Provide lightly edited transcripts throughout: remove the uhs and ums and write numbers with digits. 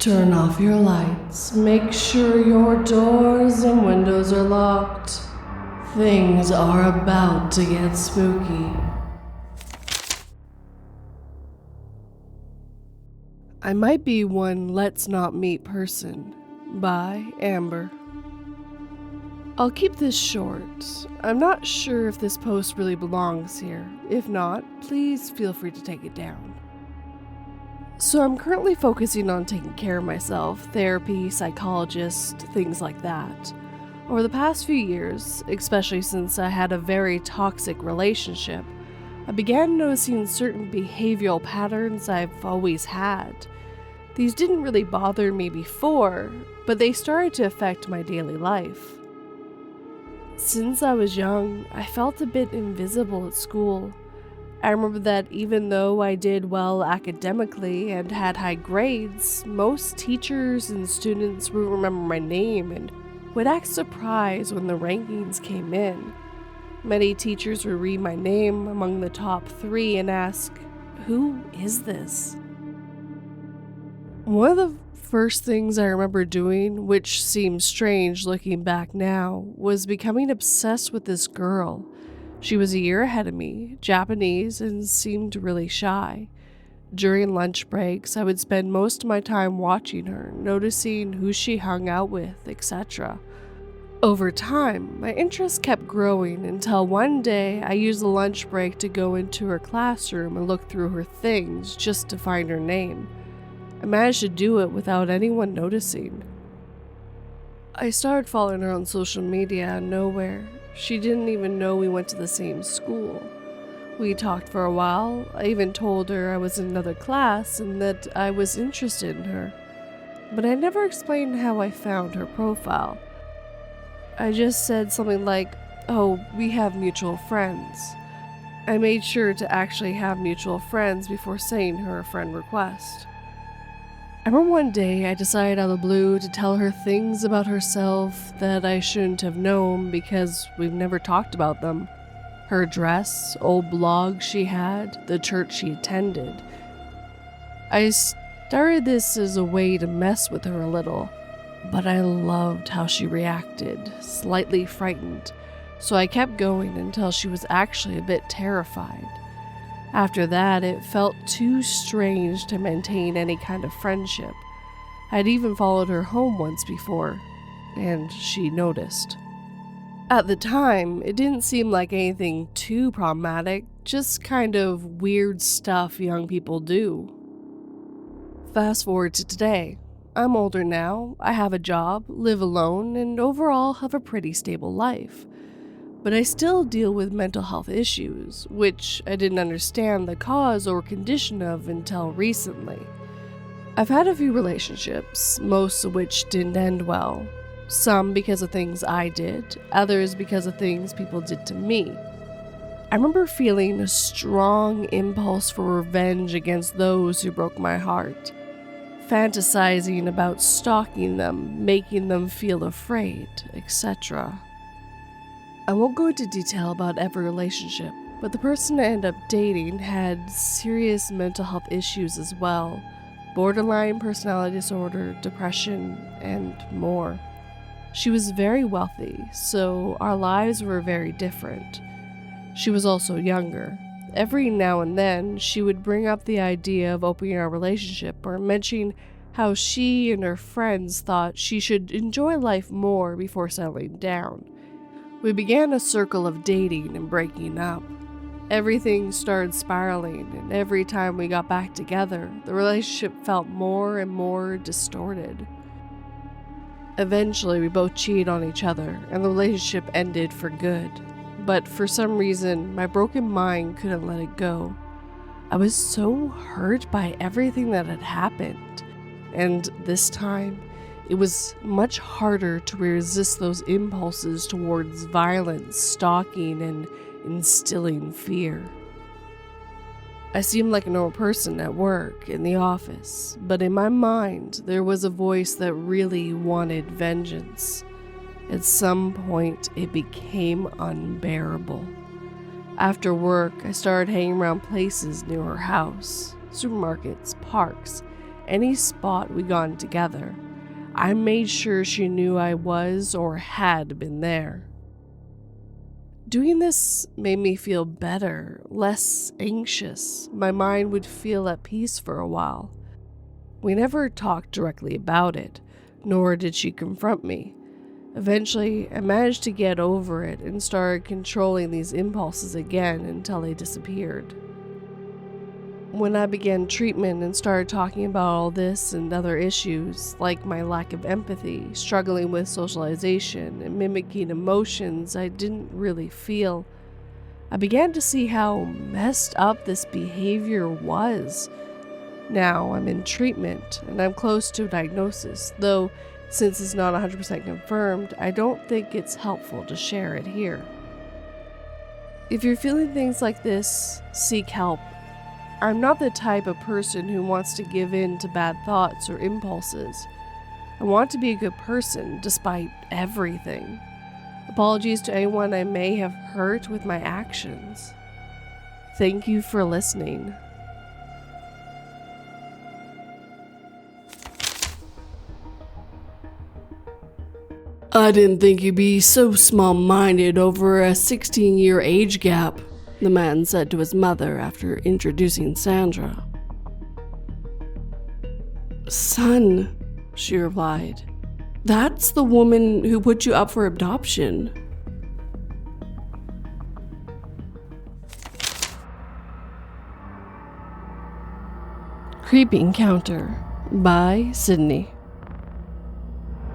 Turn off your lights. Make sure your doors and windows are locked. Things are about to get spooky. I Might Be One Let's Not Meet Person by Amber. I'll keep this short. I'm not sure if this post really belongs here. If not, please feel free to take it down. So I'm currently focusing on taking care of myself, therapy, psychologist, things like that. Over the past few years, especially since I had a very toxic relationship, I began noticing certain behavioral patterns I've always had. These didn't really bother me before, but they started to affect my daily life. Since I was young, I felt a bit invisible at school. I remember that even though I did well academically and had high grades, most teachers and students would remember my name and would act surprised when the rankings came in. Many teachers would read my name among the top 3 and ask, "Who is this?" One of the first things I remember doing, which seems strange looking back now, was becoming obsessed with this girl. She was a year ahead of me, Japanese, and seemed really shy. During lunch breaks, I would spend most of my time watching her, noticing who she hung out with, etc. Over time, my interest kept growing until one day I used the lunch break to go into her classroom and look through her things just to find her name. I managed to do it without anyone noticing. I started following her on social media out of nowhere. She didn't even know we went to the same school. We talked for a while. I even told her I was in another class and that I was interested in her. But I never explained how I found her profile. I just said something like, "Oh, we have mutual friends." I made sure to actually have mutual friends before sending her a friend request. I remember one day I decided out of the blue to tell her things about herself that I shouldn't have known because we've never talked about them. Her address, old blogs she had, the church she attended. I started this as a way to mess with her a little, but I loved how she reacted, slightly frightened, so I kept going until she was actually a bit terrified. After that, it felt too strange to maintain any kind of friendship. I'd even followed her home once before, and she noticed. At the time, it didn't seem like anything too problematic, just kind of weird stuff young people do. Fast forward to today. I'm older now, I have a job, live alone, and overall have a pretty stable life. But I still deal with mental health issues, which I didn't understand the cause or condition of until recently. I've had a few relationships, most of which didn't end well. Some because of things I did, others because of things people did to me. I remember feeling a strong impulse for revenge against those who broke my heart, fantasizing about stalking them, making them feel afraid, etc. I won't go into detail about every relationship, but the person I ended up dating had serious mental health issues as well, borderline personality disorder, depression, and more. She was very wealthy, so our lives were very different. She was also younger. Every now and then, she would bring up the idea of opening our relationship or mention how she and her friends thought she should enjoy life more before settling down. We began a circle of dating and breaking up. Everything started spiraling, and every time we got back together, the relationship felt more and more distorted. Eventually, we both cheated on each other, and the relationship ended for good. But for some reason, my broken mind couldn't let it go. I was so hurt by everything that had happened, and this time, it was much harder to resist those impulses towards violence, stalking, and instilling fear. I seemed like a normal person at work, in the office, but in my mind, there was a voice that really wanted vengeance. At some point, it became unbearable. After work, I started hanging around places near her house, supermarkets, parks, any spot we gone together. I made sure she knew I was or had been there. Doing this made me feel better, less anxious. My mind would feel at peace for a while. We never talked directly about it, nor did she confront me. Eventually, I managed to get over it and started controlling these impulses again until they disappeared. When I began treatment and started talking about all this and other issues, like my lack of empathy, struggling with socialization, and mimicking emotions I didn't really feel, I began to see how messed up this behavior was. Now I'm in treatment and I'm close to a diagnosis, though since it's not 100% confirmed, I don't think it's helpful to share it here. If you're feeling things like this, seek help. I'm not the type of person who wants to give in to bad thoughts or impulses. I want to be a good person despite everything. Apologies to anyone I may have hurt with my actions. Thank you for listening. I didn't think you'd be so small-minded over a 16-year age gap, the man said to his mother after introducing Sandra. Son, she replied, that's the woman who put you up for adoption. Creepy Encounter by Sydney.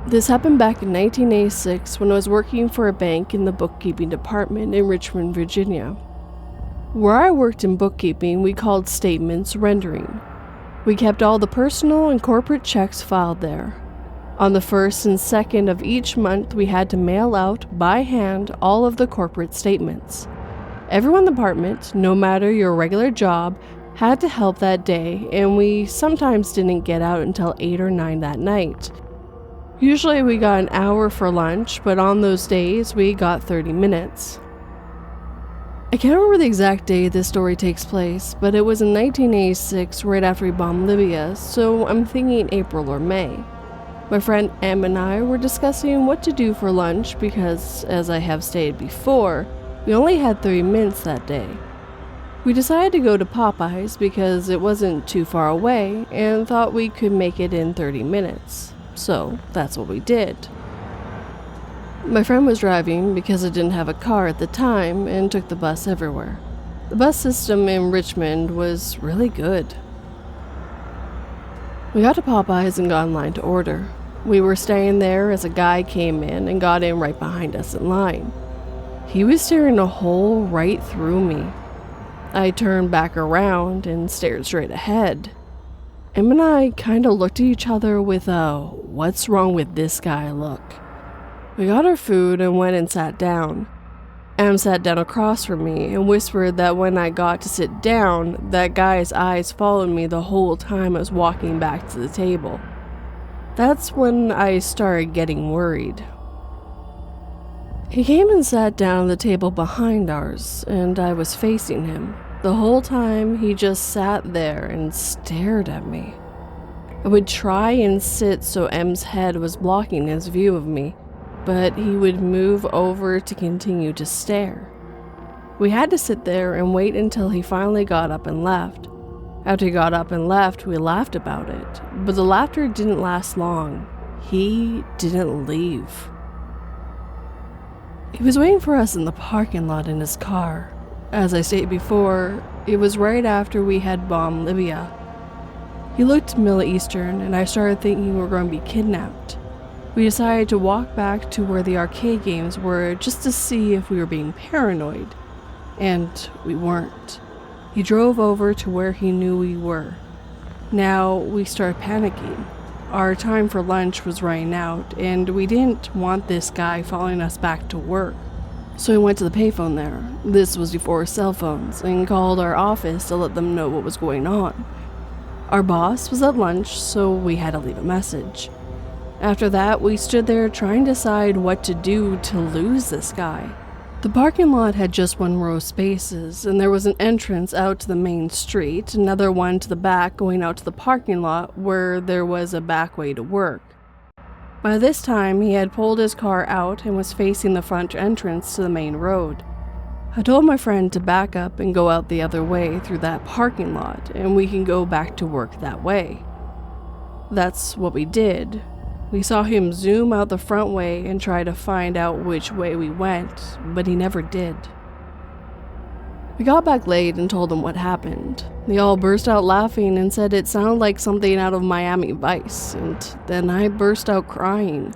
This happened back in 1986 when I was working for a bank in the bookkeeping department in Richmond, Virginia. Where I worked in bookkeeping, we called statements rendering. We kept all the personal and corporate checks filed there. On the 1st and 2nd of each month, we had to mail out, by hand, all of the corporate statements. Everyone in the department, no matter your regular job, had to help that day, and we sometimes didn't get out until 8 or 9 that night. Usually we got an hour for lunch, but on those days, we got 30 minutes. I can't remember the exact day this story takes place, but it was in 1986, right after we bombed Libya, so I'm thinking April or May. My friend Em and I were discussing what to do for lunch because, as I have stated before, we only had 30 minutes that day. We decided to go to Popeyes because it wasn't too far away and thought we could make it in 30 minutes. So that's what we did. My friend was driving because I didn't have a car at the time and took the bus everywhere. The bus system in Richmond was really good. We got to Popeyes and got in line to order. We were staying there as a guy came in and got in right behind us in line. He was staring a hole right through me. I turned back around and stared straight ahead. Em and I kind of looked at each other with a "what's wrong with this guy" look. We got our food and went and sat down. Em sat down across from me and whispered that when I got to sit down, that guy's eyes followed me the whole time I was walking back to the table. That's when I started getting worried. He came and sat down at the table behind ours, and I was facing him. The whole time, he just sat there and stared at me. I would try and sit so Em's head was blocking his view of me, but he would move over to continue to stare. We had to sit there and wait until he finally got up and left. After he got up and left, we laughed about it, but the laughter didn't last long. He didn't leave. He was waiting for us in the parking lot in his car. As I stated before, it was right after we had bombed Libya. He looked Middle Eastern, and I started thinking we were going to be kidnapped. We decided to walk back to where the arcade games were just to see if we were being paranoid. And we weren't. He drove over to where he knew we were. Now we started panicking. Our time for lunch was running out, and we didn't want this guy following us back to work. So we went to the payphone there. This was before cell phones, and called our office to let them know what was going on. Our boss was at lunch, so we had to leave a message. After that, we stood there trying to decide what to do to lose this guy. The parking lot had just one row of spaces, and there was an entrance out to the main street, another one to the back going out to the parking lot where there was a back way to work. By this time, he had pulled his car out and was facing the front entrance to the main road. I told my friend to back up and go out the other way through that parking lot, and we can go back to work that way. That's what we did. We saw him zoom out the front way and try to find out which way we went, but he never did. We got back late and told them what happened. They all burst out laughing and said it sounded like something out of Miami Vice, and then I burst out crying.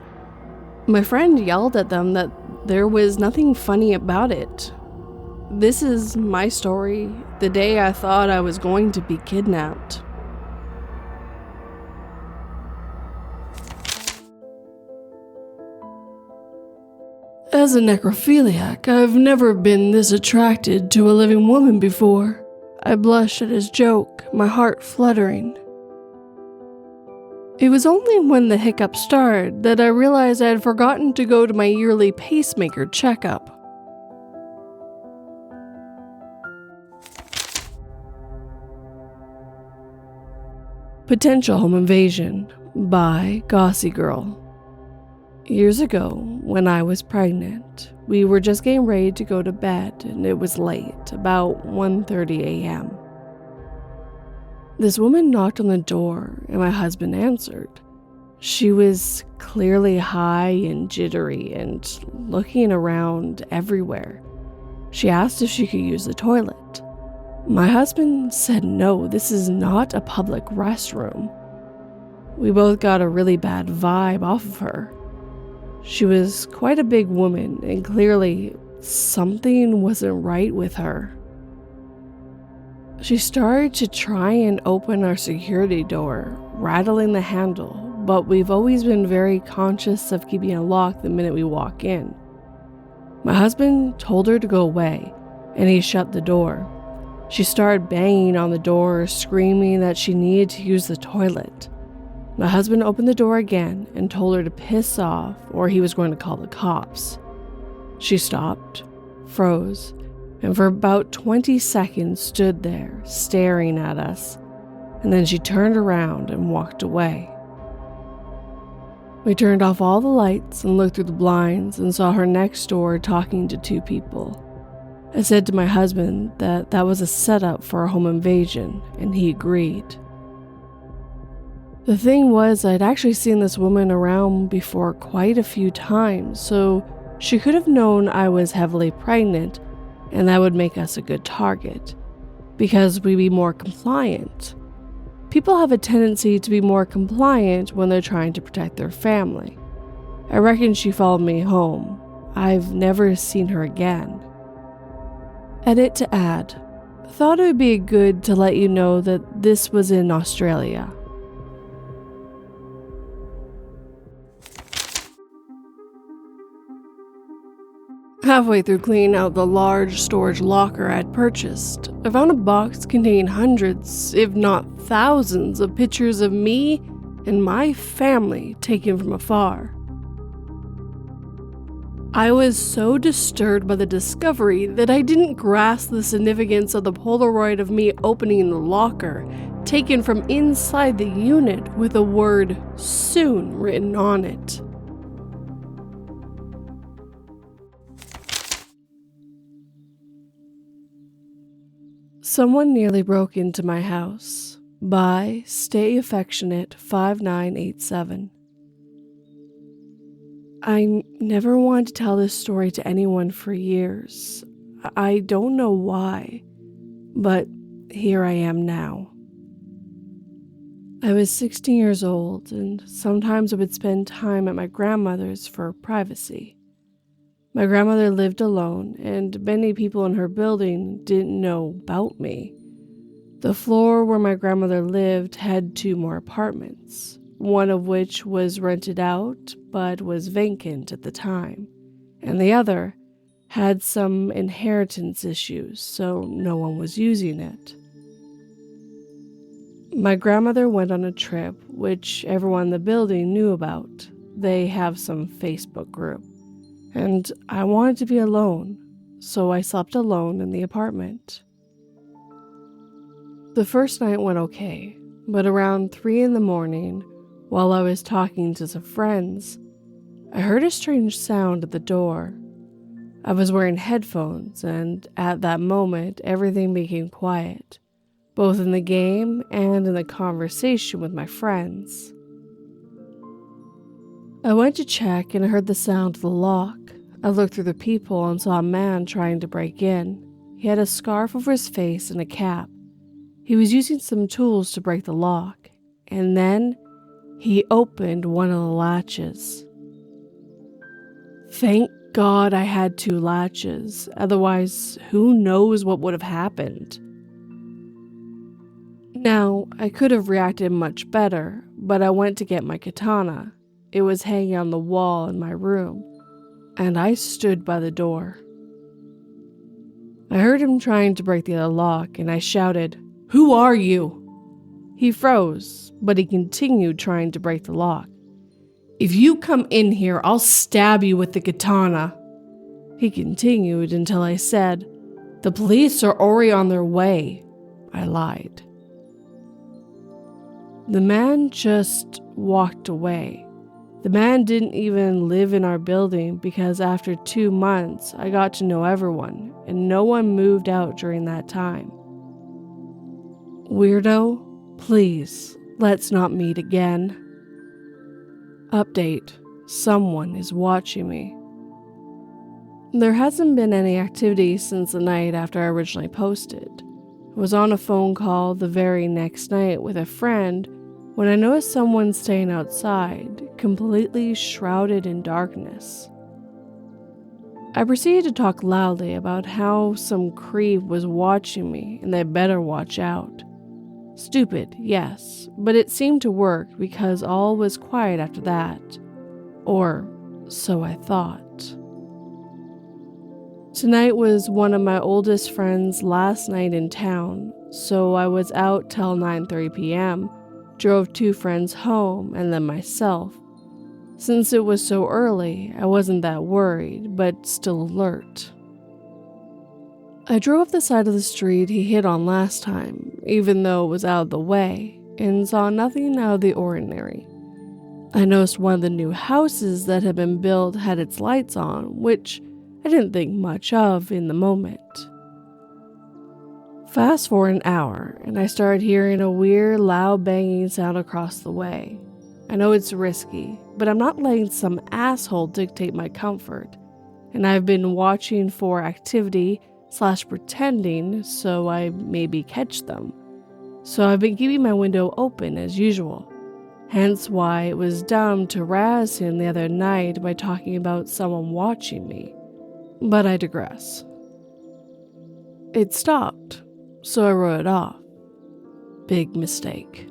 My friend yelled at them that there was nothing funny about it. This is my story, the day I thought I was going to be kidnapped. As a necrophiliac, I've never been this attracted to a living woman before. I blushed at his joke, my heart fluttering. It was only when the hiccup started that I realized I had forgotten to go to my yearly pacemaker checkup. Potential Home Invasion by GossyGirl. Years ago, when I was pregnant, we were just getting ready to go to bed and it was late, about 1:30 a.m. This woman knocked on the door and my husband answered. She was clearly high and jittery and looking around everywhere. She asked if she could use the toilet. My husband said no, this is not a public restroom. We both got a really bad vibe off of her. She was quite a big woman, and clearly something wasn't right with her. She started to try and open our security door, rattling the handle, but we've always been very conscious of keeping it locked the minute we walk in. My husband told her to go away, and he shut the door. She started banging on the door, screaming that she needed to use the toilet. My husband opened the door again and told her to piss off or he was going to call the cops. She stopped, froze, and for about 20 seconds stood there, staring at us, and then she turned around and walked away. We turned off all the lights and looked through the blinds and saw her next door talking to two people. I said to my husband that that was a setup for a home invasion, and he agreed. The thing was, I'd actually seen this woman around before quite a few times, so she could have known I was heavily pregnant, and that would make us a good target, because we'd be more compliant. People have a tendency to be more compliant when they're trying to protect their family. I reckon she followed me home. I've never seen her again. Edit to add. Thought it would be good to let you know that this was in Australia. Halfway through cleaning out the large storage locker I'd purchased, I found a box containing hundreds, if not thousands, of pictures of me and my family taken from afar. I was so disturbed by the discovery that I didn't grasp the significance of the Polaroid of me opening the locker, taken from inside the unit with the word "soon" written on it. Someone nearly broke into my house. By Stay Affectionate 5987. I never wanted to tell this story to anyone for years. I don't know why, but here I am now. I was 16 years old, and sometimes I would spend time at my grandmother's for privacy. My grandmother lived alone, and many people in her building didn't know about me. The floor where my grandmother lived had 2 more apartments, one of which was rented out but was vacant at the time, and the other had some inheritance issues, so no one was using it. My grandmother went on a trip, which everyone in the building knew about. They have some Facebook group. And I wanted to be alone. so I slept alone in the apartment. The first night went okay, but around 3 in the morning, while I was talking to some friends, I heard a strange sound at the door. I was wearing headphones, and at that moment, everything became quiet, both in the game and in the conversation with my friends. I went to check and heard the sound of the lock. I looked through the peephole and saw a man trying to break in. He had a scarf over his face and a cap. He was using some tools to break the lock, and then he opened one of the latches. Thank God I had 2 latches, otherwise who knows what would have happened. Now, I could have reacted much better, but I went to get my katana. It was hanging on the wall in my room, and I stood by the door. I heard him trying to break the other lock, and I shouted, "Who are you?" He froze, but he continued trying to break the lock. "If you come in here, I'll stab you with the katana." He continued until I said, "The police are already on their way." I lied. The man just walked away. The man didn't even live in our building because after 2 months, I got to know everyone, and no one moved out during that time. Weirdo, please, let's not meet again. Update: someone is watching me. There hasn't been any activity since the night after I originally posted. I was on a phone call the very next night with a friend when I noticed someone staying outside, completely shrouded in darkness. I proceeded to talk loudly about how some creep was watching me and they better watch out. Stupid, yes, but it seemed to work because all was quiet after that. Or so I thought. Tonight was one of my oldest friends' last night in town, so I was out till 9:30 p.m., drove 2 friends home and then myself. Since it was so early, I wasn't that worried, but still alert. I drove up the side of the street he hit on last time, even though it was out of the way, and saw nothing out of the ordinary. I noticed one of the new houses that had been built had its lights on, which I didn't think much of in the moment. Fast forward an hour, and I started hearing a weird, loud banging sound across the way. I know it's risky, but I'm not letting some asshole dictate my comfort, and I've been watching for activity/pretending so I maybe catch them. So I've been keeping my window open as usual. Hence why it was dumb to razz him the other night by talking about someone watching me. But I digress. It stopped, so I wrote it off. Big mistake.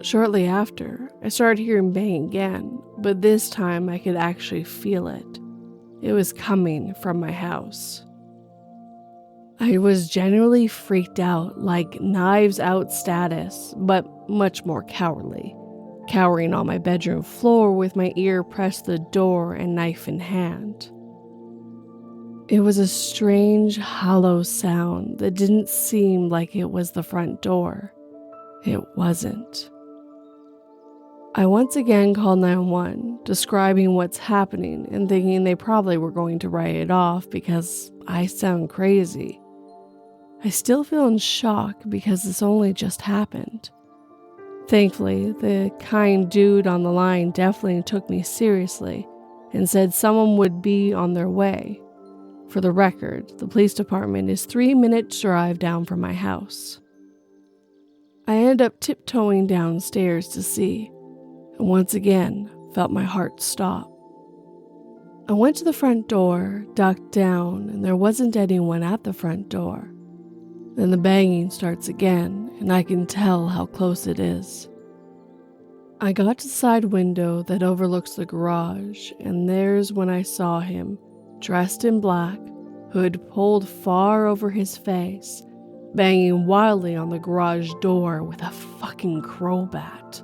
Shortly after, I started hearing banging again, but this time I could actually feel it. It was coming from my house. I was genuinely freaked out, like Knives Out status, but much more cowardly, cowering on my bedroom floor with my ear pressed to the door and knife in hand. It was a strange, hollow sound that didn't seem like it was the front door. It wasn't. I once again called 911, describing what's happening and thinking they probably were going to write it off because I sound crazy. I still feel in shock because this only just happened. Thankfully, the kind dude on the line definitely took me seriously and said someone would be on their way. For the record, the police department is 3-minute drive down from my house. I ended up tiptoeing downstairs to see, and once again felt my heart stop. I went to the front door, ducked down, and there wasn't anyone at the front door. Then the banging starts again, and I can tell how close it is. I got to the side window that overlooks the garage, and there's when I saw him, dressed in black, hood pulled far over his face, banging wildly on the garage door with a fucking crowbat.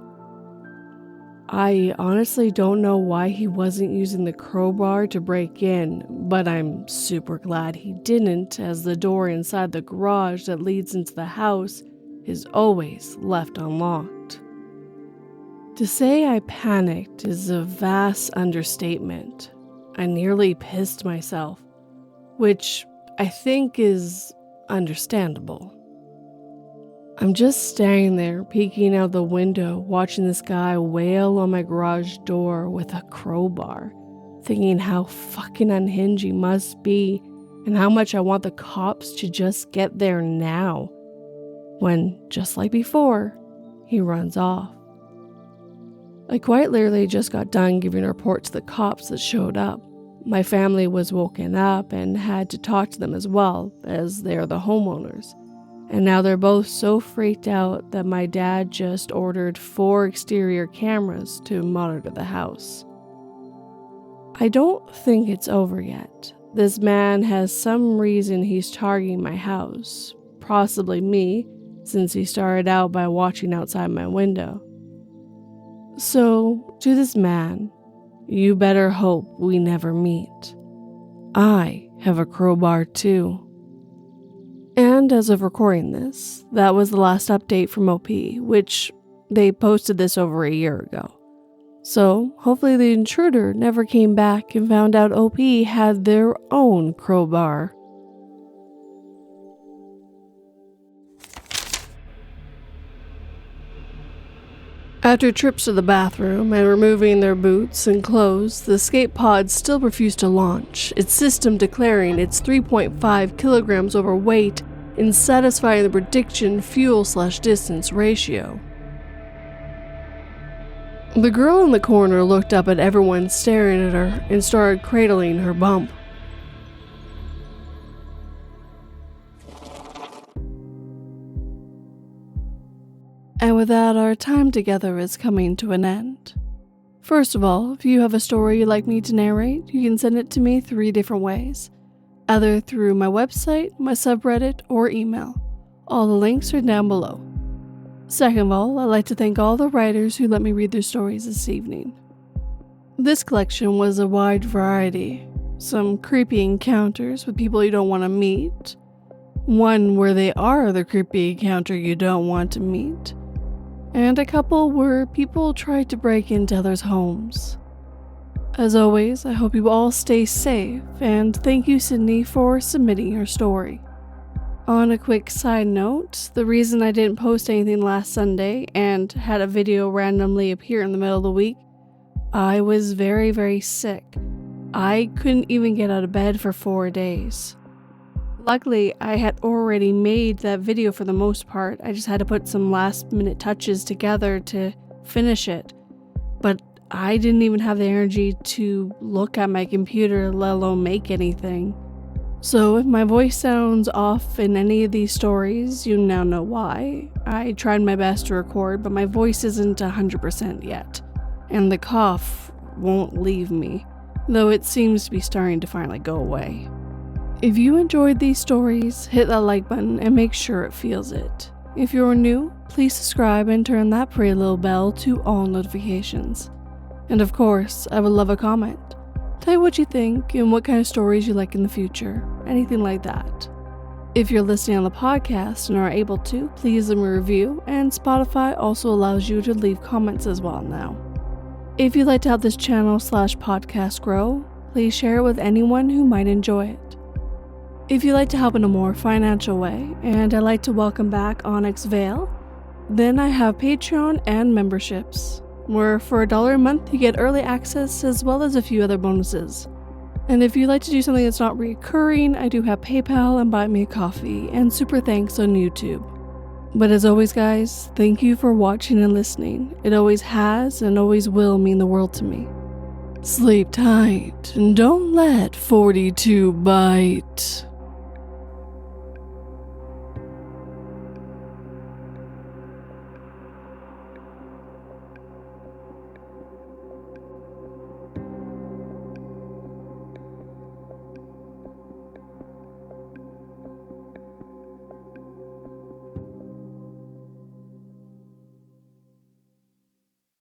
I honestly don't know why he wasn't using the crowbar to break in, but I'm super glad he didn't, as the door inside the garage that leads into the house is always left unlocked. To say I panicked is a vast understatement. I nearly pissed myself, which I think is understandable. I'm just standing there, peeking out the window, watching this guy wail on my garage door with a crowbar, thinking how fucking unhinged he must be and how much I want the cops to just get there now, when, just like before, he runs off. I quite literally just got done giving a report to the cops that showed up. My family was woken up and had to talk to them as well, as they're the homeowners. And now they're both so freaked out that my dad just ordered 4 exterior cameras to monitor the house. I don't think it's over yet. This man has some reason he's targeting my house, possibly me, since he started out by watching outside my window. So, to this man, you better hope we never meet. I have a crowbar too. And as of recording this, that was the last update from OP, which they posted this over a year ago. So hopefully the intruder never came back and found out OP had their own crowbar. After trips to the bathroom and removing their boots and clothes, the escape pod still refused to launch, its system declaring it's 3.5 kilograms overweight and satisfying the prediction fuel/distance ratio. The girl in the corner looked up at everyone staring at her and started cradling her bump. And with that, our time together is coming to an end. First of all, if you have a story you'd like me to narrate, you can send it to me 3 different ways. Either through my website, my subreddit, or email. All the links are down below. Second of all, I'd like to thank all the writers who let me read their stories this evening. This collection was a wide variety. Some creepy encounters with people you don't want to meet. One where they are the creepy encounter you don't want to meet. And a couple where people tried to break into others' homes. As always, I hope you all stay safe, and thank you, Sydney, for submitting your story. On a quick side note, the reason I didn't post anything last Sunday and had a video randomly appear in the middle of the week, I was very, very sick. I couldn't even get out of bed for 4 days. Luckily, I had already made that video for the most part. I just had to put some last minute touches together to finish it. But I didn't even have the energy to look at my computer, let alone make anything. So if my voice sounds off in any of these stories, you now know why. I tried my best to record, but my voice isn't 100% yet. And the cough won't leave me, though it seems to be starting to finally go away. If you enjoyed these stories, hit that like button and make sure it feels it. If you're new, please subscribe and turn that pretty little bell to all notifications. And of course, I would love a comment. Tell me what you think and what kind of stories you like in the future, anything like that. If you're listening on the podcast and are able to, please leave a review, and Spotify also allows you to leave comments as well now. If you'd like to help this channel/podcast grow, please share it with anyone who might enjoy it. If you'd like to help in a more financial way, and I'd like to welcome back Onyx Vale, then I have Patreon and memberships, where for $1 a month you get early access as well as a few other bonuses. And if you'd like to do something that's not recurring, I do have PayPal and Buy Me a Coffee, and super thanks on YouTube. But as always guys, thank you for watching and listening. It always has and always will mean the world to me. Sleep tight and don't let 42 bite.